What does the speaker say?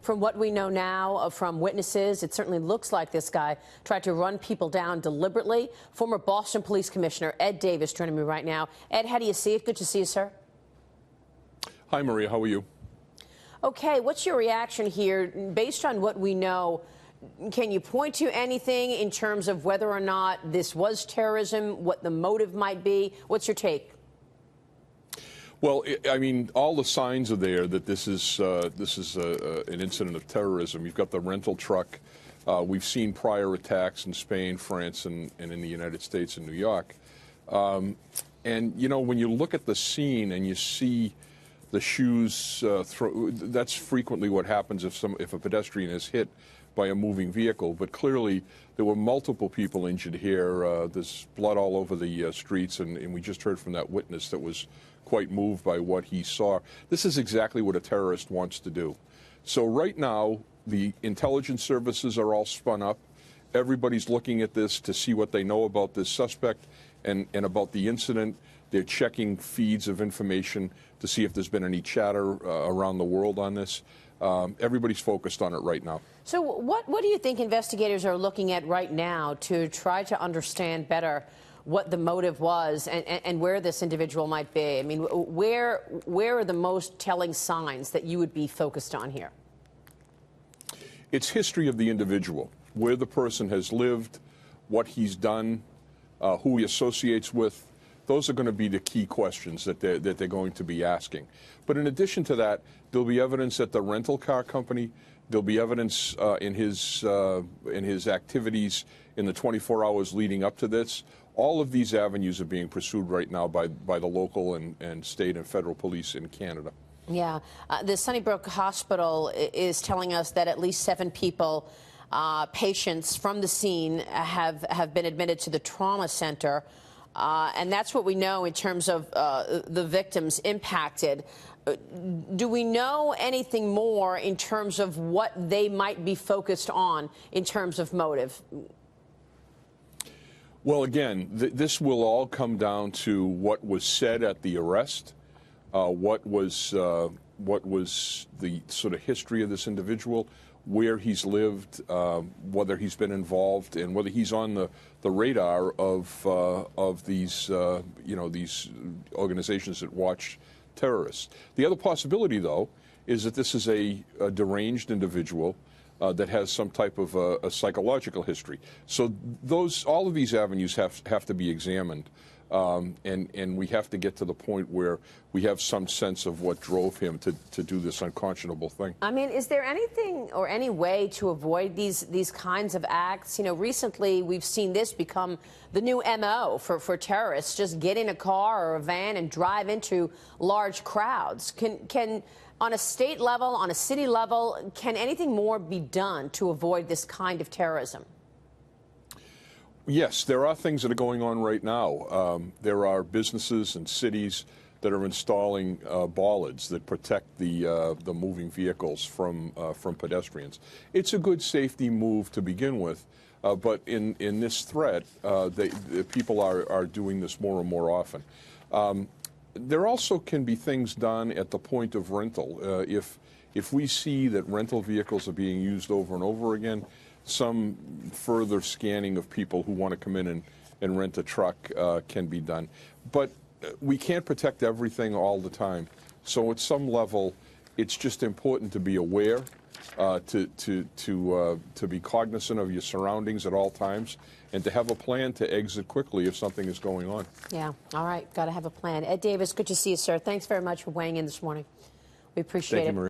From what we know now from witnesses, it certainly looks like this guy tried to run people down deliberately. Former Boston Police Commissioner Ed Davis joining me right now. Ed, how do you see it? Good to see you, sir. Hi, Maria. How are you? Okay, what's your reaction here? Based on what we know, can you point to anything in terms of whether or not this was terrorism, what the motive might be? What's your take? Well, I mean, all the signs are there that this is an incident of terrorism. You've got the rental truck. We've seen prior attacks in Spain, France, and in the United States and New York. And, you know, when you look at the scene and you see the shoes, that's frequently what happens if a pedestrian is hit by a moving vehicle. But clearly, there were multiple people injured here. There's blood all over the streets, and we just heard from that witness that was quite moved by what he saw. This is exactly what a terrorist wants to do. So right now, the intelligence services are all spun up. Everybody's looking at this to see what they know about this suspect and about the incident. They're checking feeds of information to see if there's been any chatter around the world on this. Everybody's focused on it right now. So what do you think investigators are looking at right now to try to understand better what the motive was and where this individual might be? I mean, where are the most telling signs that you would be focused on here? It's history of the individual, where the person has lived, what he's done, who he associates with. Those are going to be the key questions that they're going to be asking. But in addition to that, there'll be evidence at the rental car company. There'll be evidence in his activities in the 24 hours leading up to this. All of these avenues are being pursued right now by the local and state and federal police in Canada. Yeah. The Sunnybrook Hospital is telling us that at least 7 people, patients from the scene, have been admitted to the trauma center. And that's what we know in terms of the victims impacted. Do we know anything more in terms of what they might be focused on in terms of motive? Well, again, this will all come down to what was said at the arrest, what was the sort of history of this individual, where he's lived, whether he's been involved, and whether he's on the radar of these these organizations that watch terrorists. The other possibility, though, is that this is a deranged individual that has some type of a psychological history. So all of these avenues have to be examined, and we have to get to the point where we have some sense of what drove him to do this unconscionable thing. I mean, is there anything or any way to avoid these kinds of acts? You know, recently we've seen this become the new MO for terrorists. Just get in a car or a van and drive into large crowds. Can on a state level, on a city level, can anything more be done to avoid this kind of terrorism? Yes, there are things that are going on right now. There are businesses and cities that are installing bollards that protect the moving vehicles from pedestrians. It's a good safety move to begin with, but in this threat, people are doing this more and more often. There also can be things done at the point of rental. If we see that rental vehicles are being used over and over again, some further scanning of people who want to come in and rent a truck can be done. But we can't protect everything all the time. So at some level, it's just important to be aware, to be cognizant of your surroundings at all times, and to have a plan to exit quickly if something is going on. Yeah. All right. Got to have a plan. Ed Davis, good to see you, sir. Thanks very much for weighing in this morning. We appreciate it. Thank you, Maria.